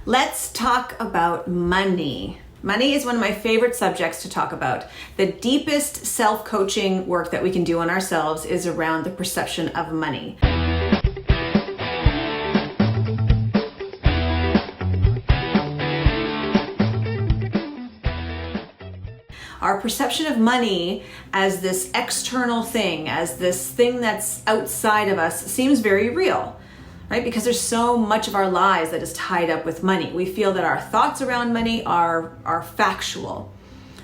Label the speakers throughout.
Speaker 1: Let's talk about money. Money is one of my favorite subjects to talk about. The deepest self-coaching work that we can do on ourselves is around the perception of money. Our perception of money as this external thing, as this thing that's outside of us, seems very real. Right? Because there's so much of our lives that is tied up with money. We feel that our thoughts around money are factual,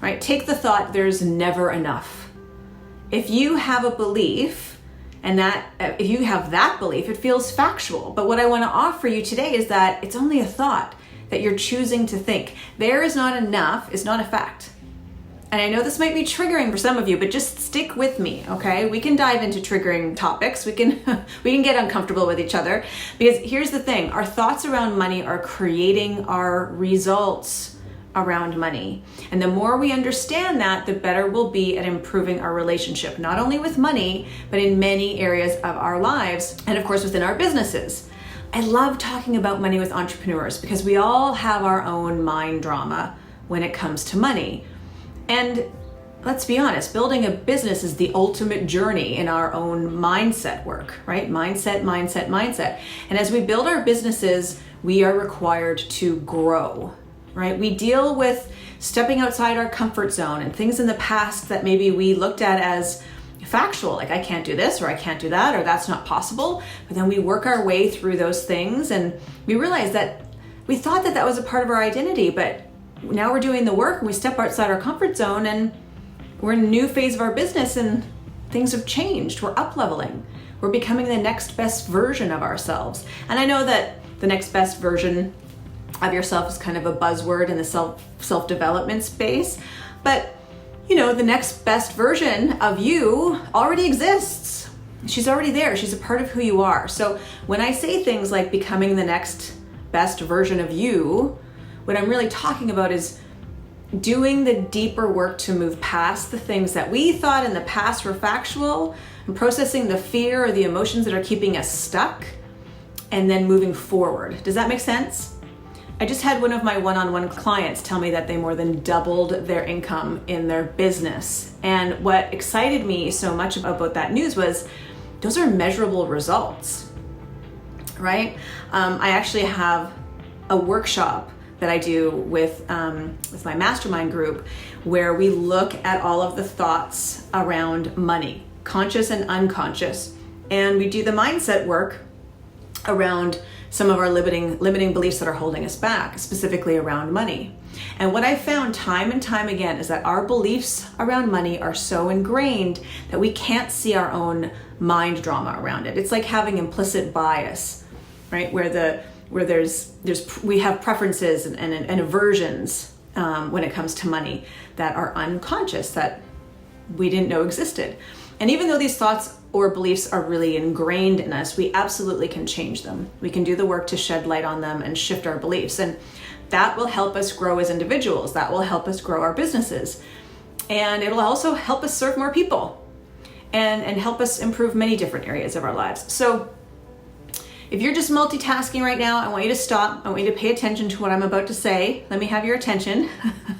Speaker 1: right? Take the thought, there's never enough. If you have a belief, if you have that belief, it feels factual. But what I want to offer you today is that it's only a thought that you're choosing to think. There is not enough is not a fact. And I know this might be triggering for some of you, but just stick with me, okay? We can dive into triggering topics. We can get uncomfortable with each other, because here's the thing. Our thoughts around money are creating our results around money. And the more we understand that, the better we'll be at improving our relationship, not only with money, but in many areas of our lives, and of course within our businesses. I love talking about money with entrepreneurs because we all have our own mind drama when it comes to money. And let's be honest, building a business is the ultimate journey in our own mindset work, right? Mindset. And as we build our businesses, we are required to grow, right? We deal with stepping outside our comfort zone and things in the past that maybe we looked at as factual, like I can't do this, or I can't do that, or that's not possible. But then we work our way through those things and we realize that we thought that was a part of our identity, but now we're doing the work and we step outside our comfort zone and we're in a new phase of our business and things have changed. We're up leveling. We're becoming the next best version of ourselves. And I know that the next best version of yourself is kind of a buzzword in the self-development space, but the next best version of you already exists. She's already there. She's a part of who you are. So when I say things like becoming the next best version of you, what I'm really talking about is doing the deeper work to move past the things that we thought in the past were factual and processing the fear or the emotions that are keeping us stuck and then moving forward. Does that make sense? I just had one of my one-on-one clients tell me that they more than doubled their income in their business. And what excited me so much about that news was those are measurable results, right? I actually have a workshop that I do with my mastermind group where we look at all of the thoughts around money, conscious and unconscious. And we do the mindset work around some of our limiting beliefs that are holding us back, specifically around money. And what I found time and time again is that our beliefs around money are so ingrained that we can't see our own mind drama around it. It's like having implicit bias, right? Where we have preferences and aversions when it comes to money that are unconscious, that we didn't know existed. And even though these thoughts or beliefs are really ingrained in us, we absolutely can change them. We can do the work to shed light on them and shift our beliefs. And that will help us grow as individuals. That will help us grow our businesses. And it'll also help us serve more people and help us improve many different areas of our lives. So if you're just multitasking right now, I want you to stop. I want you to pay attention to what I'm about to say. Let me have your attention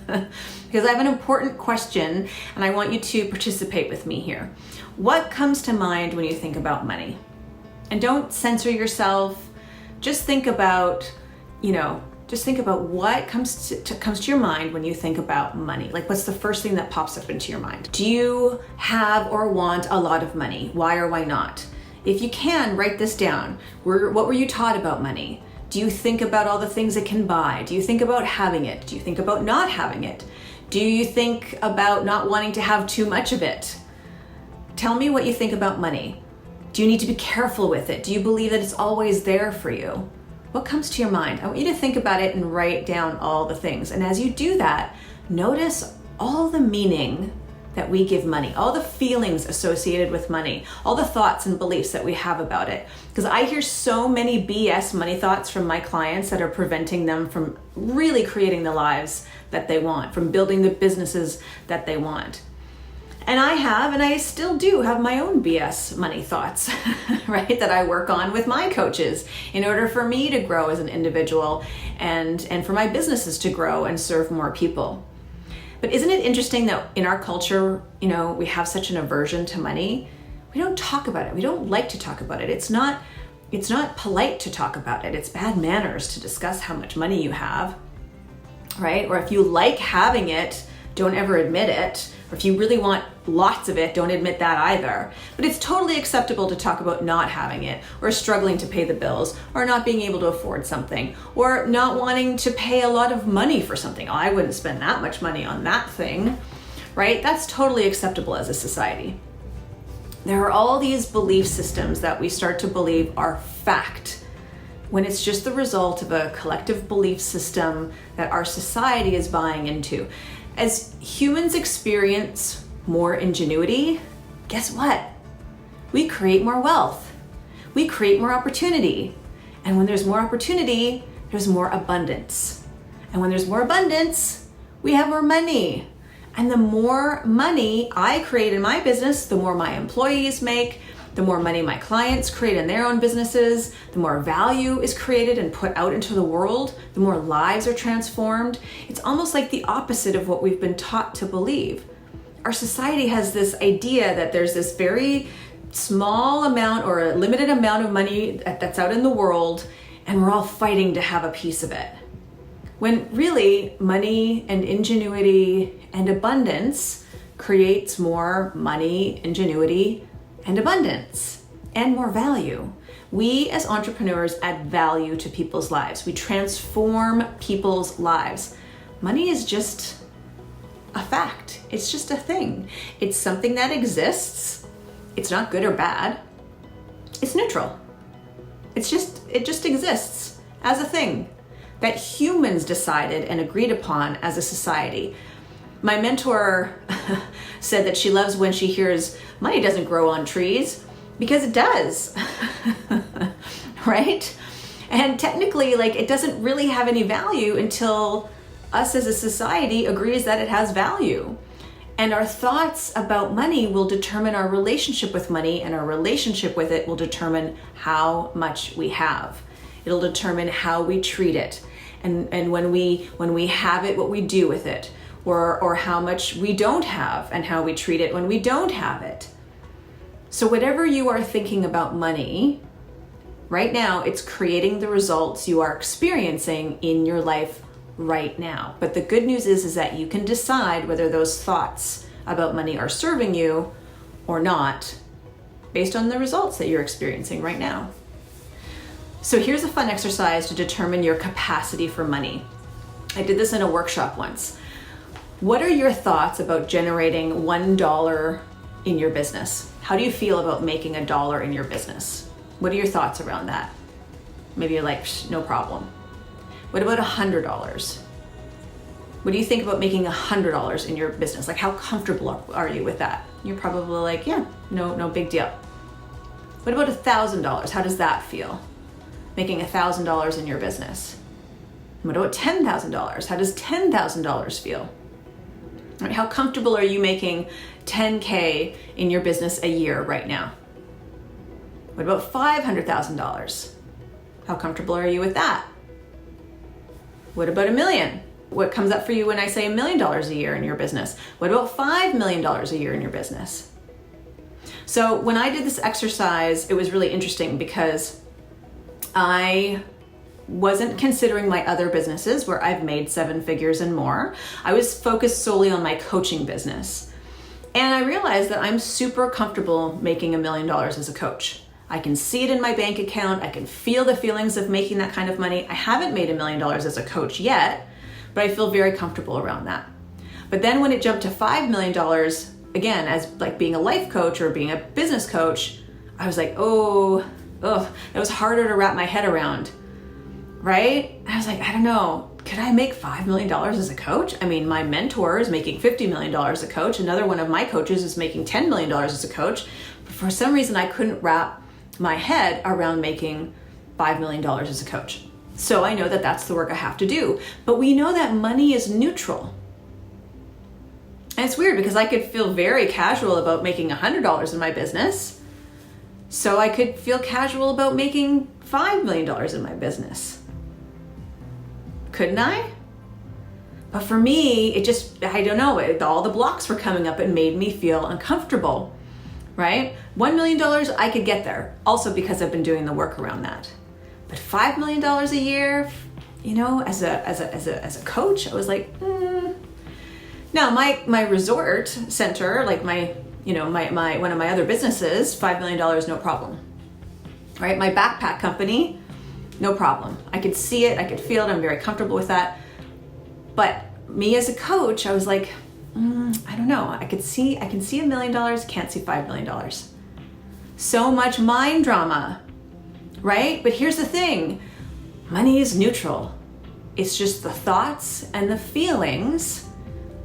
Speaker 1: because I have an important question and I want you to participate with me here. What comes to mind when you think about money? And don't censor yourself. Just think about, what comes to your mind when you think about money. Like, what's the first thing that pops up into your mind? Do you have or want a lot of money? Why or why not? If you can, write this down. What were you taught about money? Do you think about all the things it can buy? Do you think about having it? Do you think about not having it? Do you think about not wanting to have too much of it? Tell me what you think about money. Do you need to be careful with it? Do you believe that it's always there for you? What comes to your mind? I want you to think about it and write down all the things. And as you do that, notice all the meaning that we give money, all the feelings associated with money, all the thoughts and beliefs that we have about it. Because I hear so many BS money thoughts from my clients that are preventing them from really creating the lives that they want, from building the businesses that they want. And I still do have my own BS money thoughts, right? That I work on with my coaches in order for me to grow as an individual and for my businesses to grow and serve more people. But isn't it interesting that in our culture, we have such an aversion to money? We don't talk about it. We don't like to talk about it. It's not polite to talk about it. It's bad manners to discuss how much money you have, right? Or if you like having it, don't ever admit it. Or if you really want lots of it, don't admit that either. But it's totally acceptable to talk about not having it, or struggling to pay the bills, or not being able to afford something, or not wanting to pay a lot of money for something. Oh, I wouldn't spend that much money on that thing, right? That's totally acceptable as a society. There are all these belief systems that we start to believe are fact, when it's just the result of a collective belief system that our society is buying into. As humans experience more ingenuity, guess what? We create more wealth. We create more opportunity. And when there's more opportunity, there's more abundance. And when there's more abundance, we have more money. And the more money I create in my business, the more my employees make, the more money my clients create in their own businesses, the more value is created and put out into the world, the more lives are transformed. It's almost like the opposite of what we've been taught to believe. Our society has this idea that there's this very small amount or a limited amount of money that's out in the world, and we're all fighting to have a piece of it. When really, money and ingenuity and abundance creates more money, ingenuity, and abundance, and more value. We as entrepreneurs add value to people's lives. We transform people's lives. Money is just a fact. It's just a thing. It's something that exists. It's not good or bad. It's neutral. It just exists as a thing that humans decided and agreed upon as a society. My mentor said that she loves when she hears money doesn't grow on trees, because it does, right? And technically, it doesn't really have any value until us as a society agrees that it has value. And our thoughts about money will determine our relationship with money, and our relationship with it will determine how much we have. It'll determine how we treat it. And when we have it, what we do with it, or how much we don't have and how we treat it when we don't have it. So whatever you are thinking about money, right now, it's creating the results you are experiencing in your life right now. But the good news is that you can decide whether those thoughts about money are serving you or not based on the results that you're experiencing right now. So here's a fun exercise to determine your capacity for money. I did this in a workshop once. What are your thoughts about generating $1 in your business? How do you feel about making $1 in your business? What are your thoughts around that? Maybe you're like, no problem. What about $100? What do you think about making $100 in your business? How comfortable are you with that? You're probably like, yeah, no big deal. What about $1,000? How does that feel? Making $1,000 in your business. What about $10,000? How does $10,000 feel? Right, how comfortable are you making $10K in your business a year right now? What about $500,000? How comfortable are you with that? What about $1 million? What comes up for you when I say $1 million a year in your business? What about $5 million a year in your business? So when I did this exercise, it was really interesting because I wasn't considering my other businesses where I've made 7 figures and more. I was focused solely on my coaching business. And I realized that I'm super comfortable making $1 million as a coach. I can see it in my bank account. I can feel the feelings of making that kind of money. I haven't made $1 million as a coach yet, but I feel very comfortable around that. But then when it jumped to $5 million, again, as being a life coach or being a business coach, I was like, it was harder to wrap my head around. Right? I was like, I don't know, could I make $5 million as a coach? I mean, my mentor is making $50 million as a coach. Another one of my coaches is making $10 million as a coach. But for some reason, I couldn't wrap my head around making $5 million as a coach. So I know that that's the work I have to do. But we know that money is neutral. And it's weird because I could feel very casual about making $100 in my business. So I could feel casual about making $5 million in my business. Couldn't I? But for me, it just, I don't know, all the blocks were coming up and made me feel uncomfortable, right? $1 million, I could get there, also because I've been doing the work around that. But $5 million a year, you know, as a coach, I was like, Now my resort center, like my one of my other businesses, $5 million, no problem, right? My backpack company, no problem. I could see it, I could feel it, I'm very comfortable with that. But me as a coach, I was like, I don't know. I can see $1 million, can't see $5 million. So much mind drama, right? But here's the thing, money is neutral. It's just the thoughts and the feelings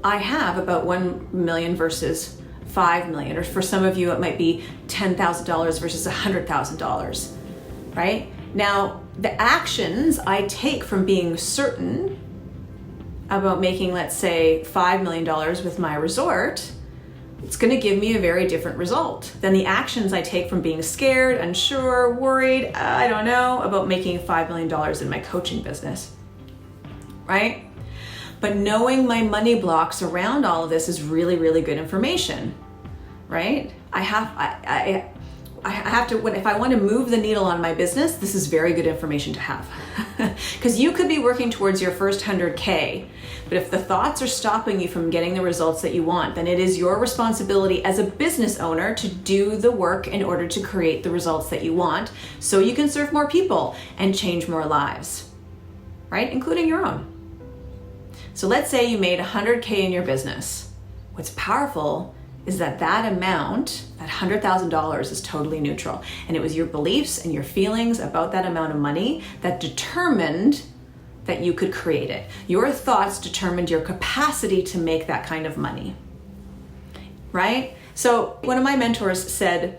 Speaker 1: I have about 1 million versus 5 million, or for some of you, it might be $10,000 versus $100,000, right? Now, the actions I take from being certain about making, let's say, $5 million with my resort, it's going to give me a very different result than the actions I take from being scared, unsure, worried, I don't know, about making $5 million in my coaching business, right? But knowing my money blocks around all of this is really, really good information, right? I have to, if I want to move the needle on my business, this is very good information to have. Because you could be working towards your first 100K, but if the thoughts are stopping you from getting the results that you want, then it is your responsibility as a business owner to do the work in order to create the results that you want, so you can serve more people and change more lives, right? Including your own. So let's say you made 100K in your business. What's powerful is that amount, that $100,000, is totally neutral. And it was your beliefs and your feelings about that amount of money that determined that you could create it. Your thoughts determined your capacity to make that kind of money, right? So one of my mentors said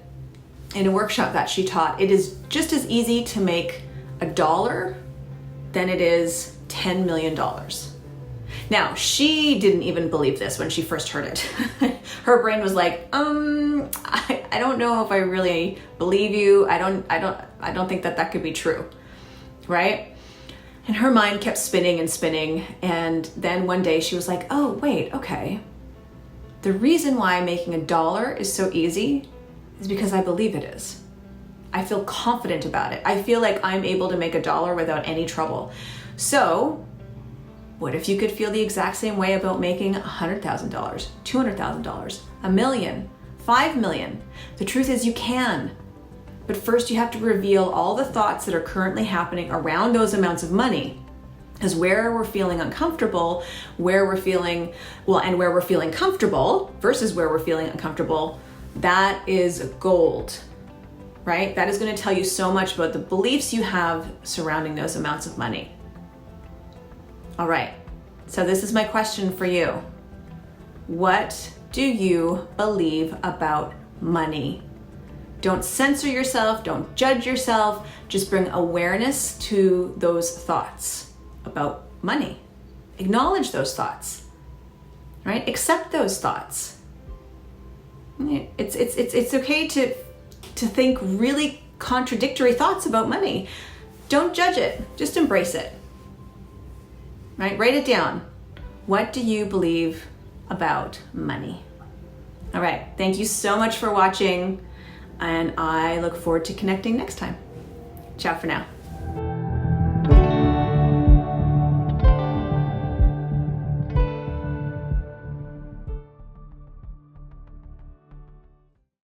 Speaker 1: in a workshop that she taught, it is just as easy to make $1 than it is $10 million. Now, she didn't even believe this when she first heard it. Her brain was like, I don't know if I really believe you. I don't think that could be true, right? And her mind kept spinning and spinning. And then one day she was like, oh, wait, okay. The reason why making $1 is so easy is because I believe it is. I feel confident about it. I feel like I'm able to make $1 without any trouble. So what if you could feel the exact same way about making $100,000, $200,000, $1 million, $5 million? The truth is you can. But first you have to reveal all the thoughts that are currently happening around those amounts of money. Because where we're feeling uncomfortable, where we're feeling comfortable versus where we're feeling uncomfortable, that is gold, right? That is going to tell you so much about the beliefs you have surrounding those amounts of money. All right, so this is my question for you. What do you believe about money? Don't censor yourself, don't judge yourself, just bring awareness to those thoughts about money. Acknowledge those thoughts, right? Accept those thoughts. It's okay to think really contradictory thoughts about money. Don't judge it, just embrace it. Right? Write it down. What do you believe about money? All right. Thank you so much for watching, and I look forward to connecting next time. Ciao for now.